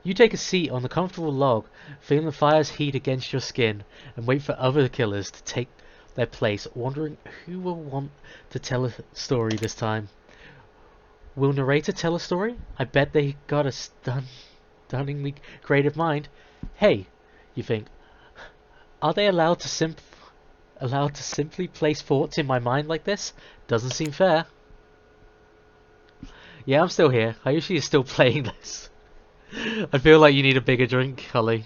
You take a seat on the comfortable log, feeling the fire's heat against your skin, and wait for other killers to take their place, wondering who will want to tell a story this time. Will narrator tell a story? I bet they got a stunningly creative mind. Hey, you think, are they allowed to simply place thoughts in my mind like this? Doesn't seem fair. Yeah, I'm still here. Ayushi is still playing this. I feel like you need a bigger drink, Holly.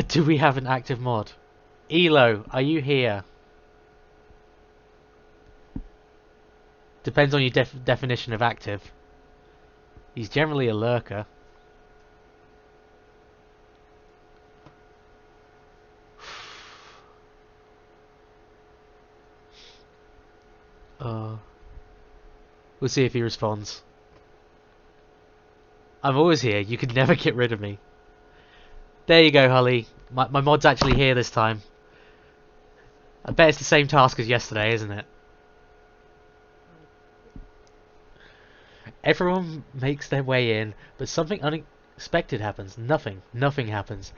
Do we have an active mod? Elo, are you here? Depends on your definition of active. He's generally a lurker. We'll see if he responds. I'm always here. You could never get rid of me. There you go, Holly. My mod's actually here this time. I bet it's the same task as yesterday, isn't it? Everyone makes their way in, but something unexpected happens. Nothing happens.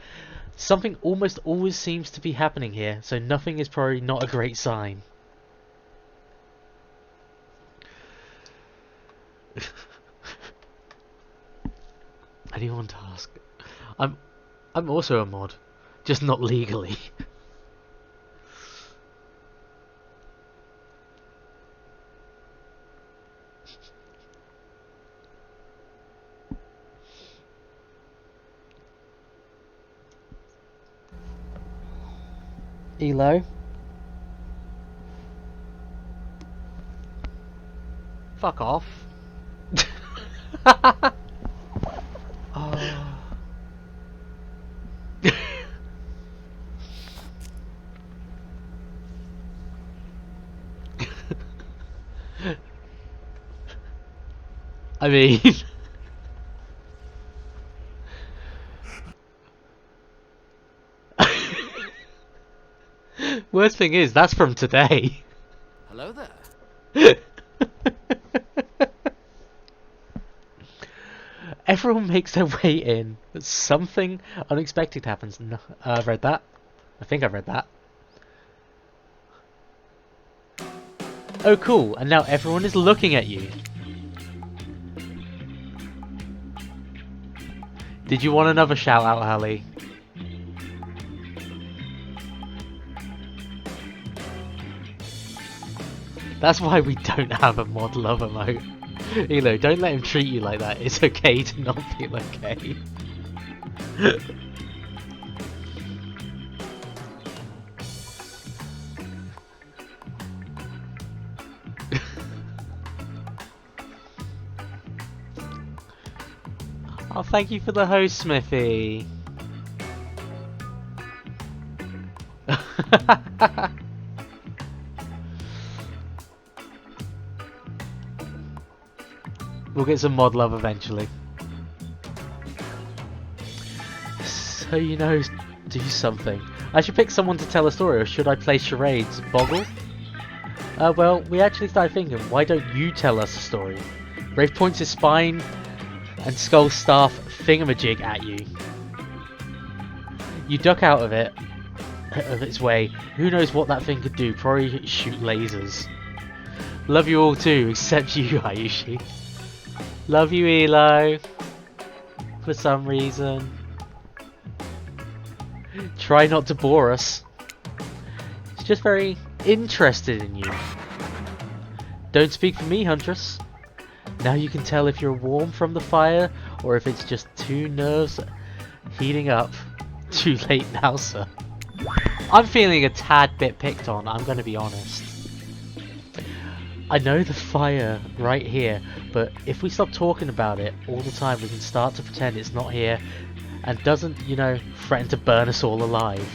Something almost always seems to be happening here, so nothing is probably not a great sign. Anyone task? I'm also a mod, just not legally. Elo? Fuck off. Oh. I mean... Worst thing is, that's from today. Hello there. Everyone makes their way in, but something unexpected happens. No, I've read that. I think I've read that. Oh cool, and now everyone is looking at you. Did you want another shout out, Hallie? That's why we don't have a mod lover mode. Elo, don't let him treat you like that. It's okay to not feel okay. Oh, thank you for the host, Smithy. We'll get some mod love eventually. So you know, do something. I should pick someone to tell a story, or should I play charades? Boggle? Well, we actually started thinking, why don't you tell us a story? Rafe points his spine and skull staff thingamajig at you. You duck out of its way. Who knows what that thing could do? Probably shoot lasers. Love you all too, except you, Ayushi. Love you, Elo. For some reason. Try not to bore us. It's just very interested in you. Don't speak for me, Huntress. Now you can tell if you're warm from the fire or if it's just two nerves heating up. Too late now, sir. I'm feeling a tad bit picked on, I'm going to be honest. I know the fire right here, but if we stop talking about it all the time, we can start to pretend it's not here and doesn't, you know, threaten to burn us all alive.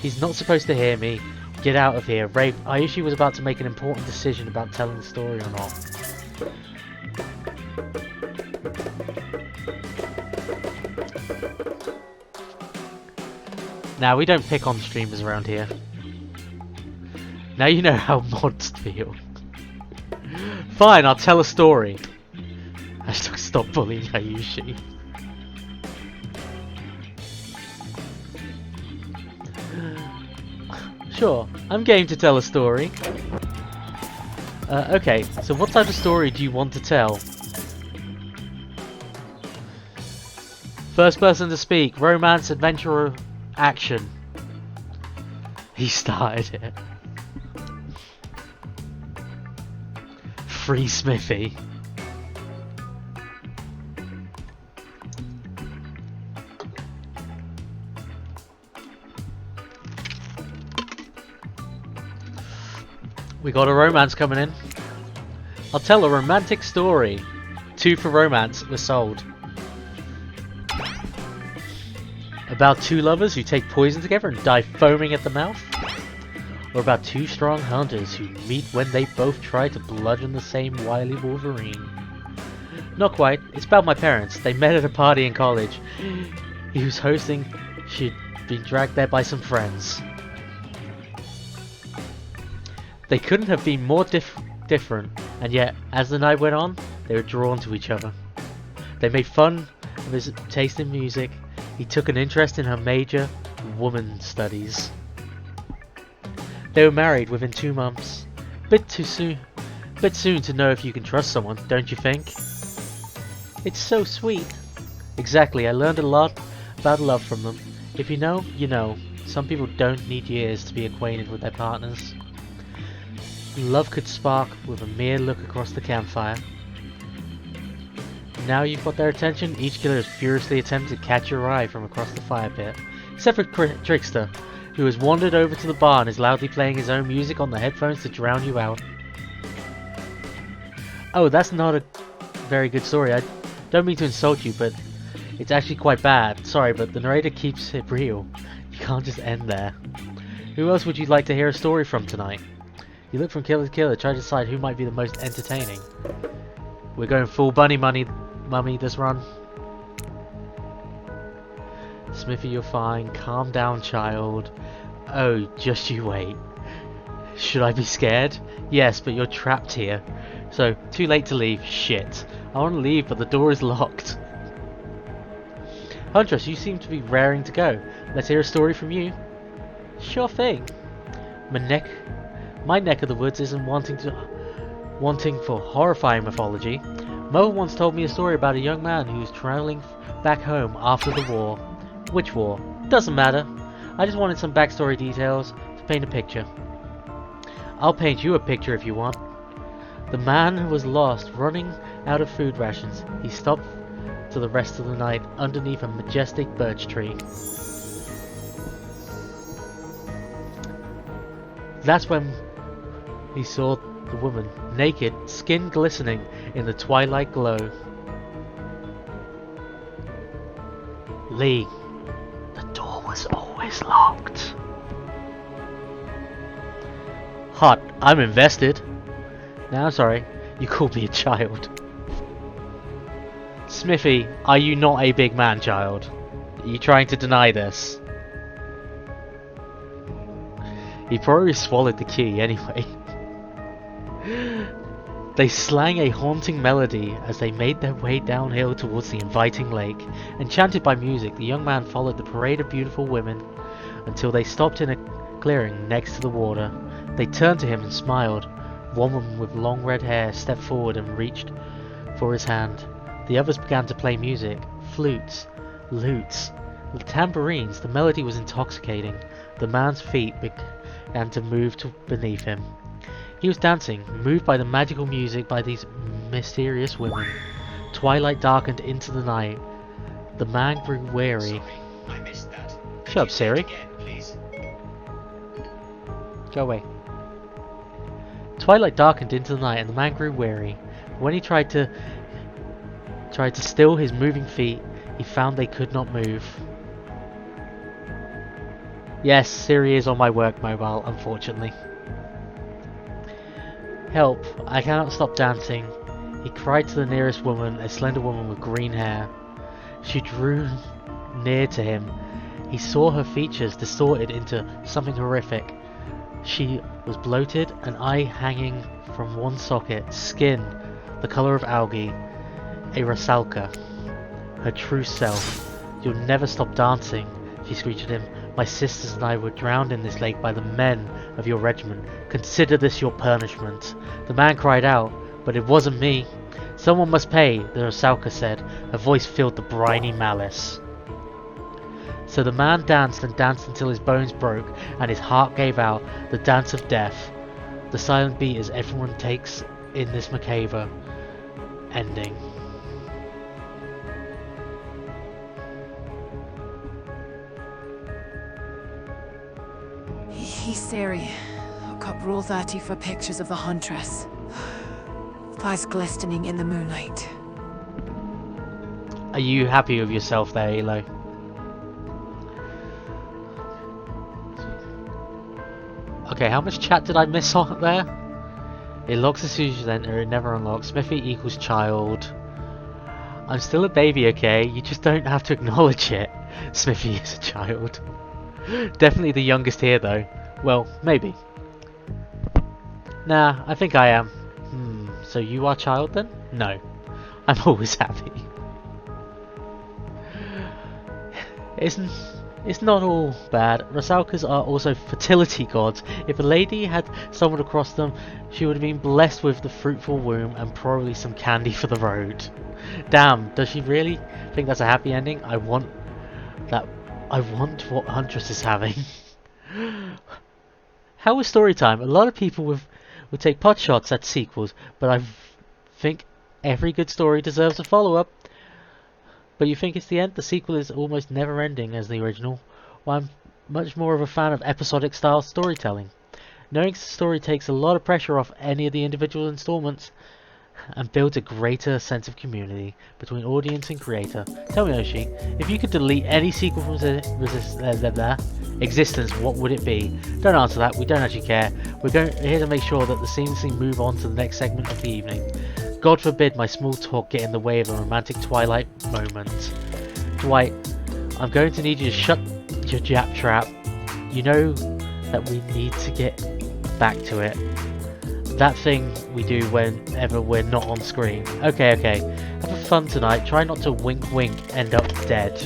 He's not supposed to hear me. Get out of here. Rafe, Ayushi was about to make an important decision about telling the story or not. Now, we don't pick on streamers around here. Now you know how mods feel. Fine, I'll tell a story. Stop bullying Ayushi. Sure, I'm game to tell a story. Okay, so what type of story do you want to tell? First person to speak, romance, adventure, or action. He started it. Free Smithy. We got a romance coming in. I'll tell a romantic story. 2 for romance were sold. About 2 lovers who take poison together and die foaming at the mouth? Or about 2 strong hunters who meet when they both try to bludgeon the same wily Wolverine? Not quite. It's about my parents. They met at a party in college. He was hosting. She'd been dragged there by some friends. They couldn't have been more different, and yet, as the night went on, they were drawn to each other. They made fun of his taste in music. He took an interest in her major, woman studies. They were married within 2 months. Bit soon to know if you can trust someone, don't you think? It's so sweet. Exactly, I learned a lot about love from them. If you know, you know. Some people don't need years to be acquainted with their partners. Love could spark with a mere look across the campfire. Now you've got their attention, each killer is furiously attempting to catch your eye from across the fire pit. Except for Trickster, who has wandered over to the bar and is loudly playing his own music on the headphones to drown you out. Oh, that's not a very good story. I don't mean to insult you, but it's actually quite bad. Sorry, but the narrator keeps it real. You can't just end there. Who else would you like to hear a story from tonight? You look from killer to killer, try to decide who might be the most entertaining. We're going full bunny money, mummy, this run. Smithy, you're fine. Calm down, child. Oh, just you wait. Should I be scared? Yes, but you're trapped here. So, too late to leave. Shit. I want to leave, but the door is locked. Huntress, you seem to be raring to go. Let's hear a story from you. Sure thing. My neck of the woods isn't wanting for horrifying mythology. Mo once told me a story about a young man who was traveling back home after the war. Which war? Doesn't matter. I just wanted some backstory details to paint a picture. I'll paint you a picture if you want. The man was lost, running out of food rations. He stopped for the rest of the night underneath a majestic birch tree. That's when he saw the woman, naked, skin glistening in the twilight glow. Lee, the door was always locked. Hot, I'm invested. Now, I'm sorry, you called me a child. Smithy, are you not a big man, child? Are you trying to deny this? He probably swallowed the key anyway. They sang a haunting melody as they made their way downhill towards the inviting lake. Enchanted by music, the young man followed the parade of beautiful women until they stopped in a clearing next to the water. They turned to him and smiled. One woman with long red hair stepped forward and reached for his hand. The others began to play music. Flutes, lutes, tambourines. The melody was intoxicating. The man's feet began to move beneath him. He was dancing, moved by the magical music by these mysterious women. Twilight darkened into the night. The man grew weary. Sorry, I missed that. Shut up, Siri. Again, please. Go away. Twilight darkened into the night and the man grew weary. When he tried to still his moving feet, he found they could not move. Yes, Siri is on my work mobile, unfortunately. Help, I cannot stop dancing. He cried to the nearest woman, a slender woman with green hair. She drew near to him. He saw her features distorted into something horrific. She was bloated, an eye hanging from one socket, skin the color of algae. A Rusalka. Her true self. You'll never stop dancing, she screeched at him. My sisters and I were drowned in this lake by the men of your regiment. Consider this your punishment. The man cried out, but it wasn't me. Someone must pay, the Rusalka said. Her voice filled the briny malice. So the man danced and danced until his bones broke and his heart gave out, the dance of death. The silent beat as everyone takes in this macabre ending. He's Siri. Look up Rule 30 for pictures of the Huntress. Thighs glistening in the moonlight. Are you happy with yourself there, Elo? Okay, how much chat did I miss on there? It locks as soon as you enter, it never unlocks. Smithy equals child. I'm still a baby, okay? You just don't have to acknowledge it. Smithy is a child. Definitely the youngest here though. Well, maybe. Nah, I think I am. So you are child then? No. I'm always happy. It's not all bad. Rusalkas are also fertility gods. If a lady had stumbled across them, she would have been blessed with the fruitful womb and probably some candy for the road. Damn, does she really think that's a happy ending? I want what Huntress is having. How was story time? A lot of people would take pot shots at sequels, but I think every good story deserves a follow-up. But you think it's the end? The sequel is almost never ending as the original. Well, I'm much more of a fan of episodic style storytelling. Knowing the story takes a lot of pressure off any of the individual installments and builds a greater sense of community between audience and creator. Tell me, Oshi, if you could delete any sequel from existence, what would it be? Don't answer that, we don't actually care. We're here to make sure that the seamlessly move on to the next segment of the evening. God forbid my small talk get in the way of a romantic twilight moment. Dwight, I'm going to need you to shut your jap trap. You know that we need to get back to it. That thing we do whenever we're not on screen. Okay. Have fun tonight. Try not to wink wink, end up dead.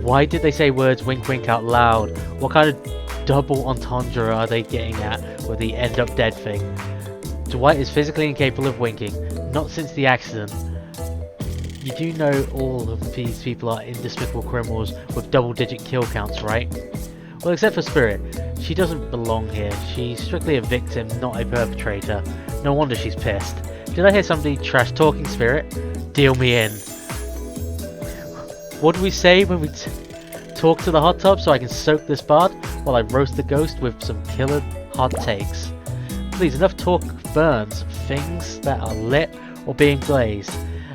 Why did they say words wink wink out loud? What kind of double entendre are they getting at with the end up dead thing? Dwight is physically incapable of winking, not since the accident. You do know all of these people are despicable criminals with double-digit kill counts, right? Well, except for Spirit. She doesn't belong here. She's strictly a victim, not a perpetrator. No wonder she's pissed. Did I hear somebody trash-talking Spirit? Deal me in. What do we say when we talk to the hot tub so I can soak this bard while I roast the ghost with some killer hot takes? Please, enough talk burns things that are lit or being glazed.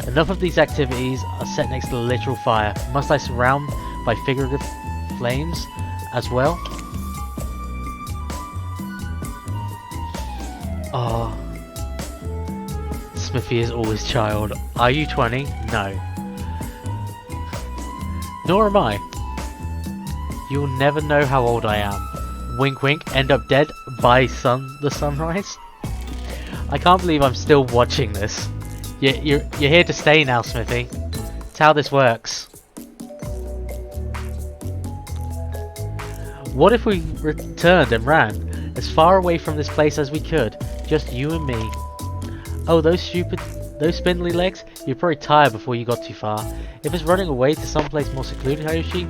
Enough of these activities are set next to literal fire. Must I surround by figurative flames as well? Ah, Smithy is always child. Are you 20? No. Nor am I. You'll never know how old I am. Wink wink, end up dead by the sunrise? I can't believe I'm still watching this. You're here to stay now, Smithy. It's how this works. What if we returned and ran as far away from this place as we could? Just you and me. Oh, those spindly legs? You're probably tired before you got too far. If it's running away to someplace more secluded Hoyoshi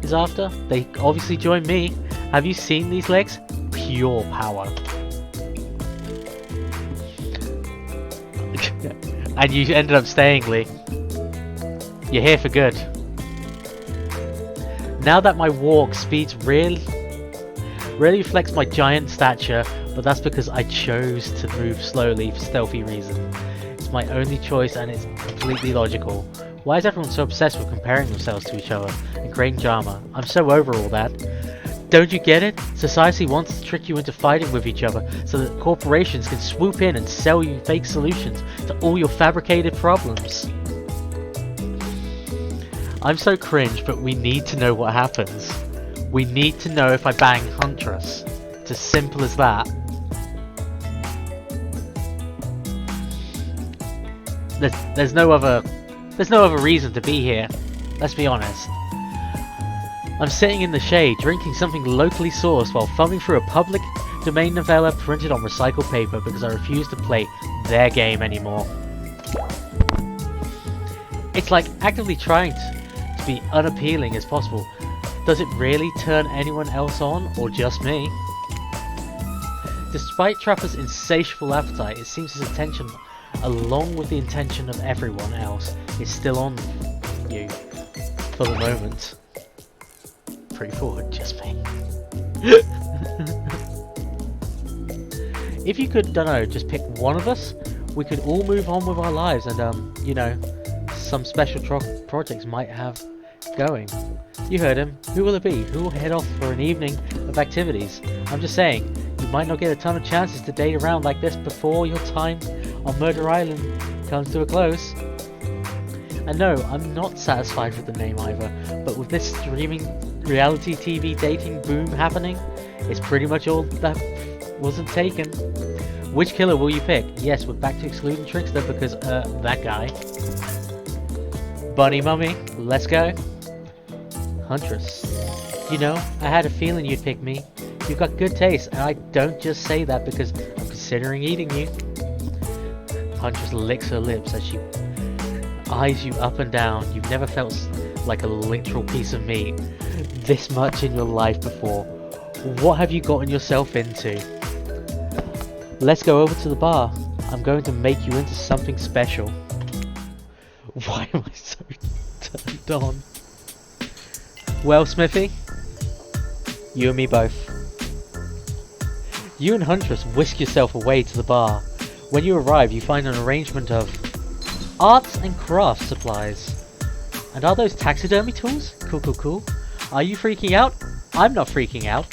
is after, they obviously join me. Have you seen these legs? Pure power. And you ended up staying, Lee. You're here for good. Now that my walk speeds really reflects my giant stature, but that's because I chose to move slowly for stealthy reasons. It's my only choice and it's completely logical. Why is everyone so obsessed with comparing themselves to each other and creating drama? I'm so over all that. Don't you get it? Society wants to trick you into fighting with each other so that corporations can swoop in and sell you fake solutions to all your fabricated problems. I'm so cringe, but we need to know what happens. We need to know if I bang Huntress. It's as simple as that. there's no other reason to be here. Let's be honest. I'm sitting in the shade, drinking something locally sourced while thumbing through a public domain novella printed on recycled paper because I refuse to play their game anymore. It's like actively trying to be unappealing as possible. Does it really turn anyone else on, or just me? Despite Trapper's insatiable appetite, it seems his attention, along with the intention of everyone else, is still on you. For the moment. Pretty forward, just me. If you could, dunno, just pick one of us, we could all move on with our lives and, you know, some special projects might have going. You heard him. Who will it be? Who will head off for an evening of activities? I'm just saying, you might not get a ton of chances to date around like this before your time on Murder Island comes to a close. And no, I'm not satisfied with the name either, but with this streaming reality TV dating boom happening, it's pretty much all that wasn't taken. Which killer will you pick? Yes, we're back to excluding Trickster because, that guy. Bunny Mummy, let's go. Huntress. You know, I had a feeling you'd pick me. You've got good taste, and I don't just say that because I'm considering eating you. Huntress licks her lips as she eyes you up and down. You've never felt like a literal piece of meat this much in your life before. What have you gotten yourself into? Let's go over to the bar. I'm going to make you into something special. Why am I so turned on? Well, Smithy, you and me both. You and Huntress whisk yourself away to the bar. When you arrive, you find an arrangement of arts and crafts supplies. And are those taxidermy tools? Cool, cool, cool. Are you freaking out? I'm not freaking out.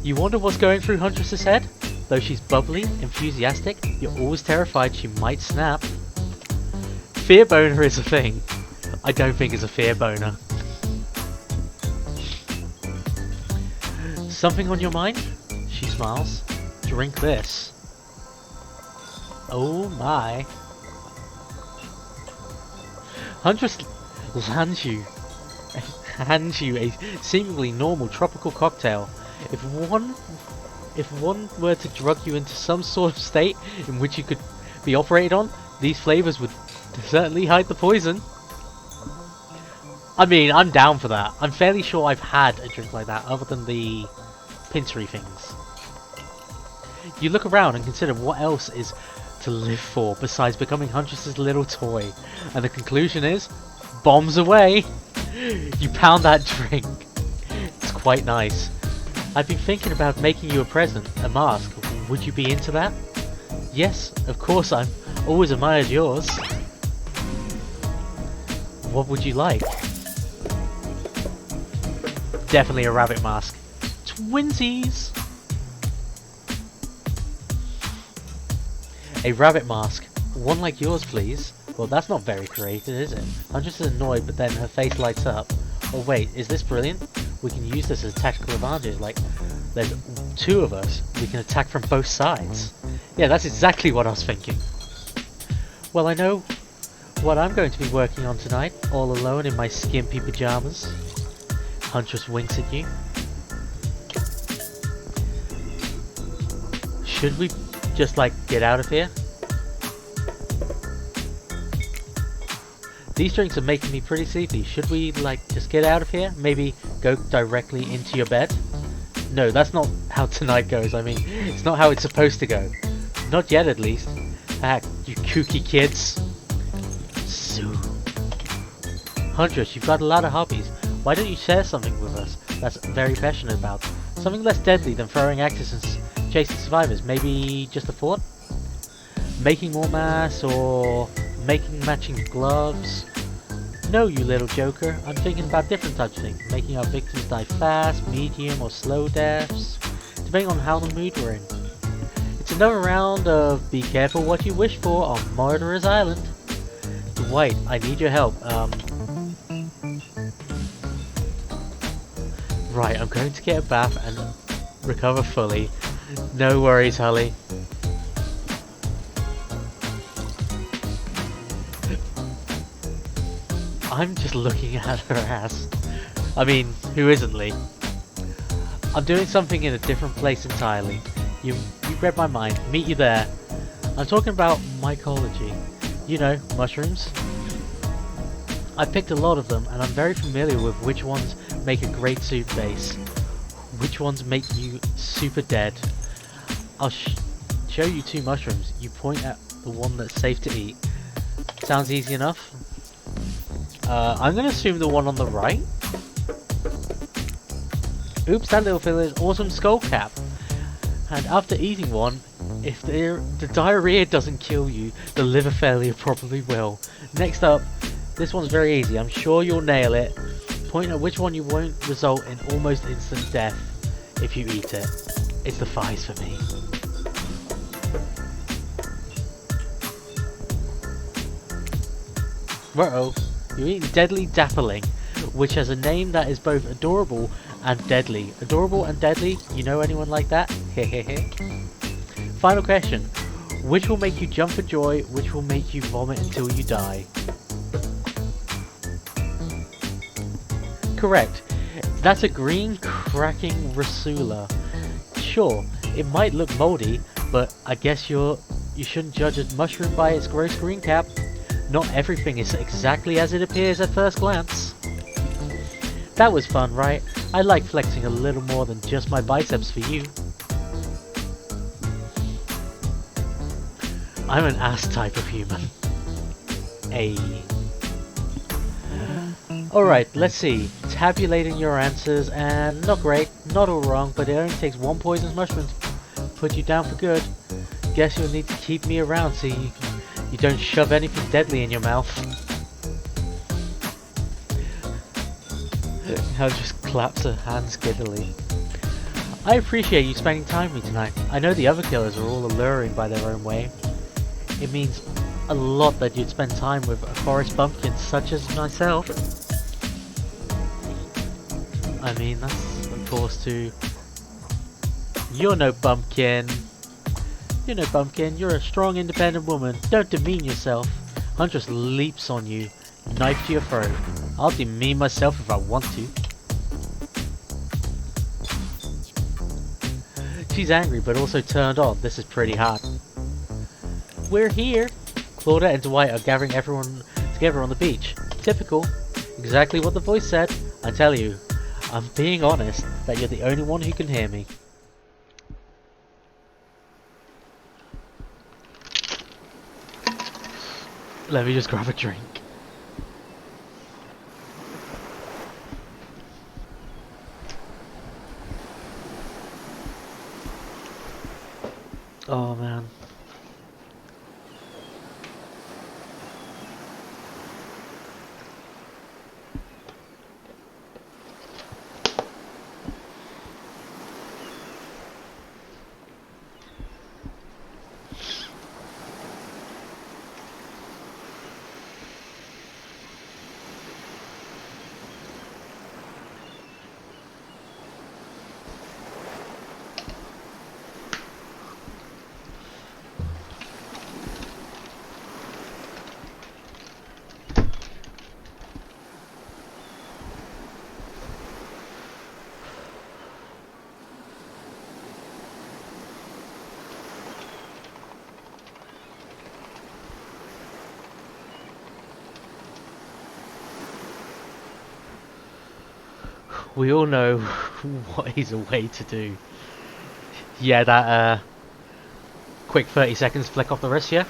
You wonder what's going through Huntress's head? Though she's bubbly, enthusiastic, you're always terrified she might snap. Fear boner is a thing. I don't think it's a fear boner. Something on your mind? She smiles. Drink this. Oh my. Huntress hands you a seemingly normal tropical cocktail. If one were to drug you into some sort of state in which you could be operated on, these flavors would certainly hide the poison. I mean, I'm down for that. I'm fairly sure I've had a drink like that, other than the pincery things. You look around and consider what else is to live for besides becoming Huntress's little toy, and the conclusion is, bombs away! You pound that drink. It's quite nice. I've been thinking about making you a present, a mask. Would you be into that? Yes, of course, I'm always admired yours. What would you like? Definitely a rabbit mask. Twinsies! A rabbit mask. One like yours, please. Well, that's not very creative, is it? I'm just annoyed, but then her face lights up. Oh wait, is this brilliant? We can use this as a tactical advantage. Like, there's two of us. We can attack from both sides. Yeah, that's exactly what I was thinking. Well, I know what I'm going to be working on tonight, all alone in my skimpy pajamas. Huntress winks at you. Should we just, like, get out of here? These drinks are making me pretty sleepy. Should we, like, just get out of here? Maybe go directly into your bed? No, that's not how tonight goes. I mean, it's not how it's supposed to go. Not yet, at least. Ah, you kooky kids. So, Huntress, you've got a lot of hobbies. Why don't you share something with us that's very passionate about? Something less deadly than throwing actors and chasing survivors. Maybe just a thought? Making more mass or making matching gloves? No, you little joker. I'm thinking about different types of things. Making our victims die fast, medium, or slow deaths, depending on how the mood we're in. It's another round of be careful what you wish for on Murderer's Island. Dwight, I need your help. Right, I'm going to get a bath and recover fully. No worries, Holly. I'm just looking at her ass. I mean, who isn't Lee? I'm doing something in a different place entirely. You read my mind. Meet you there. I'm talking about mycology. You know, mushrooms. I picked a lot of them, and I'm very familiar with which ones make a great soup base. Which ones make you super dead. I'll show you 2 mushrooms. You point at the one that's safe to eat. Sounds easy enough? I'm gonna assume the one on the right. Oops, that little fella is awesome skull cap. And after eating one, if the diarrhea doesn't kill you, the liver failure probably will. Next up, this one's very easy. I'm sure you'll nail it. Point at which one you won't result in almost instant death if you eat it. It's the thighs for me. Uh-oh. You're eating deadly dapperling, which has a name that is both adorable and deadly. Adorable and deadly? You know anyone like that? Hehehe. Final question. Which will make you jump for joy? Which will make you vomit until you die? Correct. That's a green cracking Rasula. Sure, it might look moldy, but I guess you shouldn't judge a mushroom by its gross green cap. Not everything is exactly as it appears at first glance. That was fun, right? I like flexing a little more than just my biceps for you. I'm an ass type of human. Ayy. Alright, let's see. Tabulating your answers, and not great, not all wrong, but it only takes 1 poisonous mushroom to put you down for good. Guess you'll need to keep me around so you don't shove anything deadly in your mouth. Hal just claps her hands giddily. I appreciate you spending time with me tonight. I know the other killers are all alluring by their own way. It means a lot that you'd spend time with a forest bumpkin such as myself. I mean, that's of course too. You're no bumpkin. You're no bumpkin. You're a strong, independent woman. Don't demean yourself. Huntress leaps on you, knife to your throat. I'll demean myself if I want to. She's angry, but also turned on. This is pretty hot. We're here. Claudia and Dwight are gathering everyone together on the beach. Typical. Exactly what the voice said. I tell you, I'm being honest that you're the only one who can hear me. Let me just grab a drink. Oh man. We all know what is a way to do. Yeah, that quick 30 seconds flick off the wrist, yeah?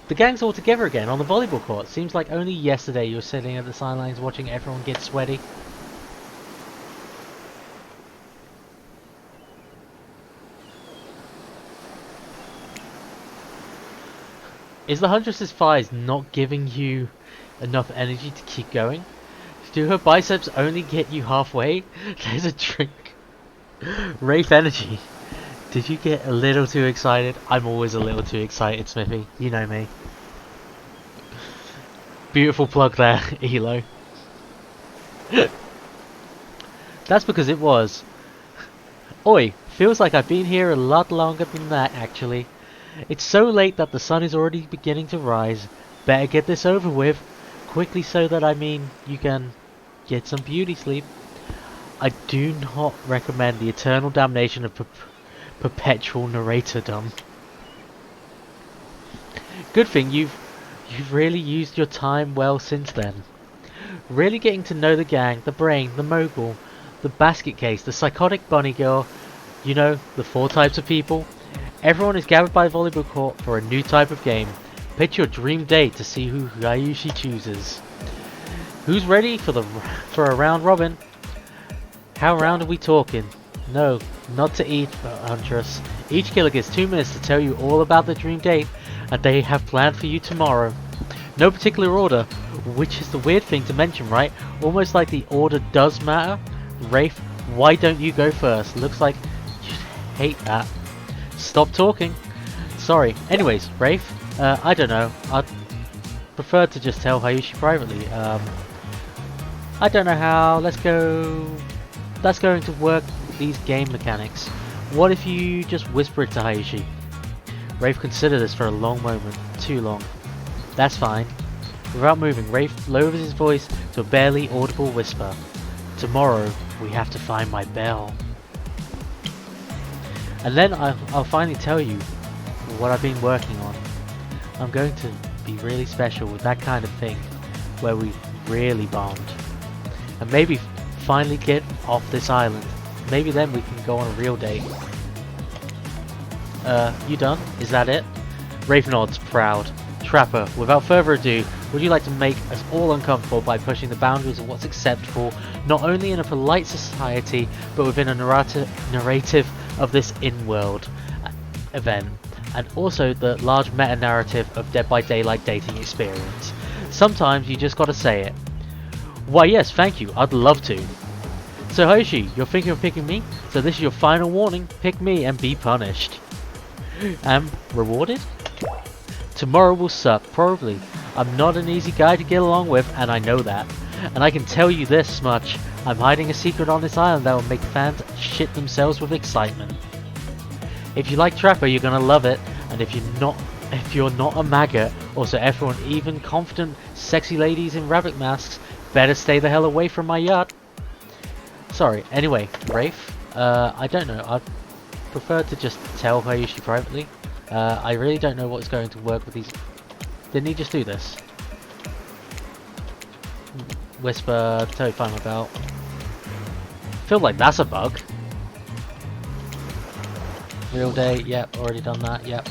The gang's all together again on the volleyball court. Seems like only yesterday you were sitting at the sidelines watching everyone get sweaty. Is the Huntress's thighs not giving you enough energy to keep going? Do her biceps only get you halfway? There's a drink. Rafe energy. Did you get a little too excited? I'm always a little too excited, Smithy. You know me. Beautiful plug there, Elo. That's because it was. Oi, feels like I've been here a lot longer than that actually. It's so late that the sun is already beginning to rise. Better get this over with quickly so that you can get some beauty sleep. I do not recommend the eternal damnation of perpetual narratordom. Good thing you've really used your time well since then. Really getting to know the gang, the brain, the mogul, the basket case, the psychotic bunny girl, you know, the 4 types of people. Everyone is gathered by the volleyball court for a new type of game. Pick your dream date to see who Ryushi chooses. Who's ready for a round robin? How round are we talking? No, not to eat, Huntress. Each killer gets 2 minutes to tell you all about the dream date that they have planned for you tomorrow. No particular order, which is the weird thing to mention, right? Almost like the order does matter. Rafe, why don't you go first? Looks like you hate that. Stop talking. Sorry. Anyways, Rafe, I don't know. I'd prefer to just tell Hayushi privately. I don't know how. Let's going to work these game mechanics. What if you just whisper it to Hayushi? Rafe considered this for a long moment. Too long. That's fine. Without moving, Rafe lowers his voice to a barely audible whisper. Tomorrow, we have to find my bell. And then I'll finally tell you what I've been working on. I'm going to be really special with that kind of thing, where we really bond. And maybe finally get off this island. Maybe then we can go on a real date. You done? Is that it? Rafe nods, proud. Trapper, without further ado, would you like to make us all uncomfortable by pushing the boundaries of what's acceptable, not only in a polite society, but within a narrative of this in-world event, and also the large meta-narrative of Dead by Daylight dating experience? Sometimes you just gotta say it. Why yes, thank you, I'd love to. So Hoshi, you're thinking of picking me? So this is your final warning, pick me and be punished. Rewarded? Tomorrow will suck, probably. I'm not an easy guy to get along with, and I know that. And I can tell you this much, I'm hiding a secret on this island that will make fans shit themselves with excitement. If you like Trapper, you're gonna love it, and if you're not a maggot, also everyone, even confident, sexy ladies in rabbit masks, better stay the hell away from my yacht. Sorry, anyway, Rafe, I don't know, I'd prefer to just tell Hayushi privately. I really don't know what's going to work with these. Didn't he just do this? Whisper, totally fine my belt. Feel like that's a bug. Real date, yep, already done that, yep.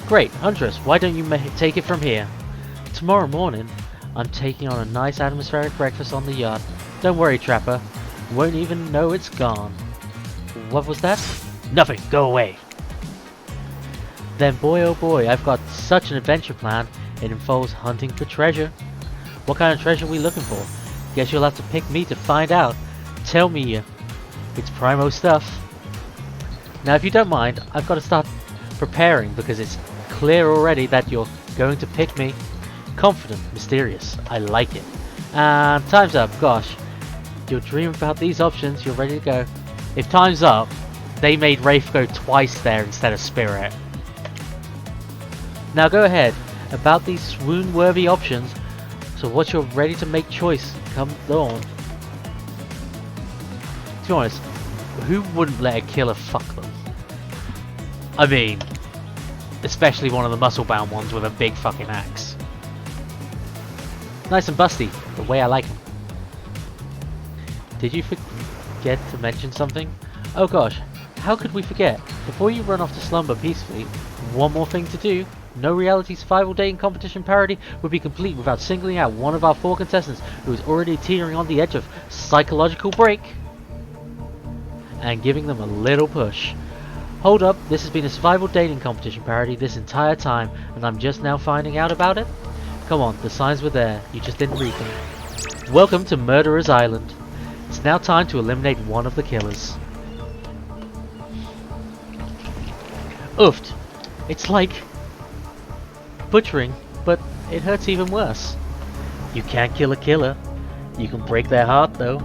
Great, Huntress, why don't you take it from here? Tomorrow morning, I'm taking on a nice atmospheric breakfast on the yacht. Don't worry, Trapper, you won't even know it's gone. What was that? Nothing, go away. Then boy oh boy, I've got such an adventure planned. It involves hunting for treasure. What kind of treasure are we looking for? Guess you'll have to pick me to find out. Tell me, it's primo stuff. Now if you don't mind, I've got to start preparing because it's clear already that you're going to pick me. Confident, mysterious, I like it. And time's up, gosh. You'll dream about these options, you're ready to go. If time's up, they made Rafe go twice there instead of Spirit. Now go ahead, about these swoon-worthy options, so once you're ready to make choice, come dawn. To be honest, who wouldn't let a killer fuck them? I mean, especially one of the muscle-bound ones with a big fucking axe. Nice and busty, the way I like them. Did you forget to mention something? Oh gosh, how could we forget? Before you run off to slumber peacefully, one more thing to do. No reality survival dating competition parody would be complete without singling out one of our 4 contestants who is already teetering on the edge of psychological break and giving them a little push. Hold up, this has been a survival dating competition parody this entire time and I'm just now finding out about it? Come on, the signs were there, you just didn't read them. Welcome to Murderer's Island. It's now time to eliminate one of the killers. Oofed. It's like butchering, but it hurts even worse. You can't kill a killer. You can break their heart though.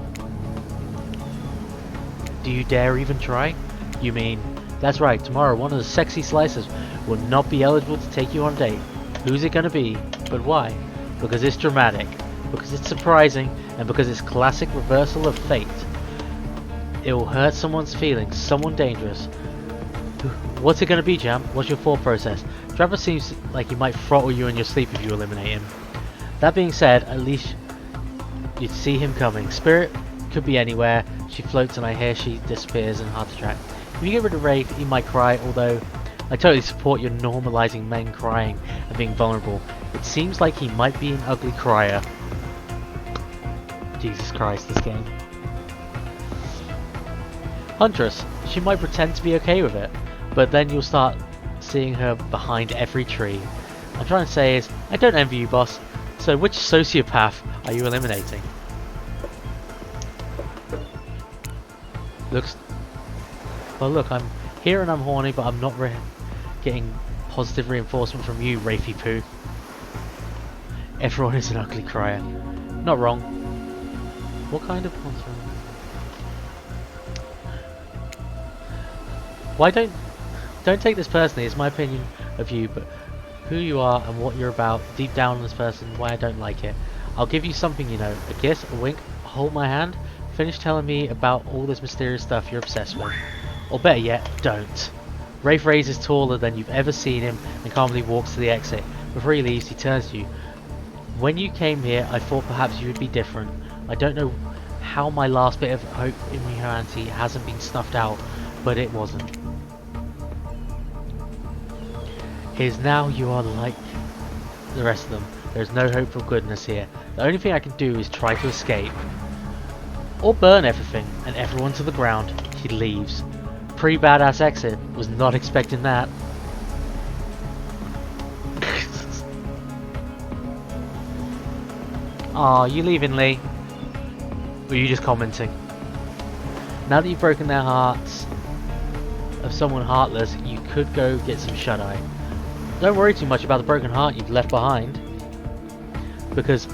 Do you dare even try? You mean... That's right, tomorrow one of the sexy slicers will not be eligible to take you on a date. Who's it gonna be? But why? Because it's dramatic, because it's surprising, and because it's classic reversal of fate. It will hurt someone's feelings, someone dangerous. What's it gonna be, Jam? What's your thought process? Trevor seems like he might throttle you in your sleep if you eliminate him. That being said, at least you'd see him coming. Spirit could be anywhere. She floats and I hear she disappears and hard to track. If you get rid of Wraith, he might cry, although I totally support your normalizing men crying and being vulnerable. It seems like he might be an ugly crier. Jesus Christ, this game. Huntress, she might pretend to be okay with it, but then you'll start seeing her behind every tree. I'm trying to say is, I don't envy you, boss. So which sociopath are you eliminating? Well look, I'm here and I'm horny, but I'm not getting positive reinforcement from you, Wraithy Poo. Everyone is an ugly crier. Not wrong. What kind of monster? Why don't take this personally, it's my opinion of you, but who you are and what you're about, deep down on this person, why I don't like it. I'll give you something, you know, a kiss, a wink, hold my hand, finish telling me about all this mysterious stuff you're obsessed with. Or better yet, don't. Wraith Ray's is taller than you've ever seen him and calmly walks to the exit. Before he leaves, he turns to you. When you came here, I thought perhaps you would be different. I don't know how my last bit of hope in humanity hasn't been snuffed out, but it wasn't. Is now you are like the rest of them. There's no hope for goodness here. The only thing I can do is try to escape. Or burn everything and everyone to the ground. He leaves. Pre-badass exit. Was not expecting that. Aw, you leaving, Lee? Or are you just commenting? Now that you've broken their hearts of someone heartless, you could go get some shut-eye. Don't worry too much about the broken heart you've left behind. Because,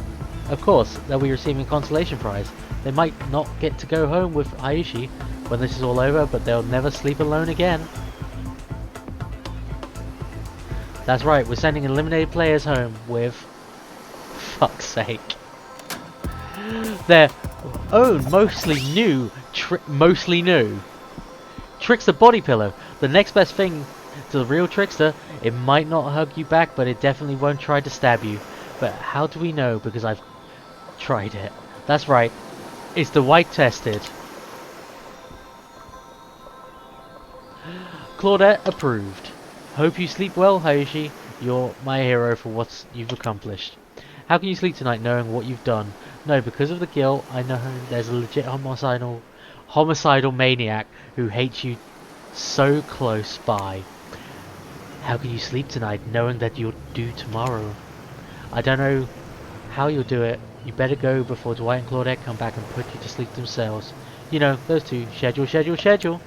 of course, they'll be receiving a consolation prize. They might not get to go home with Ayushi when this is all over, but they'll never sleep alone again. That's right, we're sending eliminated players home with... fuck's sake. Their own mostly new Trickster body pillow. The next best thing to the real Trickster. It might not hug you back, but it definitely won't try to stab you. But how do we know? Because I've tried it. That's right. It's the white tested. Claudette approved. Hope you sleep well, Hayashi. You're my hero for what you've accomplished. How can you sleep tonight knowing what you've done? No, because of the guilt, I know there's a legit homicidal maniac who hates you so close by. How can you sleep tonight knowing that you'll do tomorrow? I don't know how you'll do it. You better go before Dwight and Claudette come back and put you to sleep themselves. You know, those two. Schedule, schedule, schedule.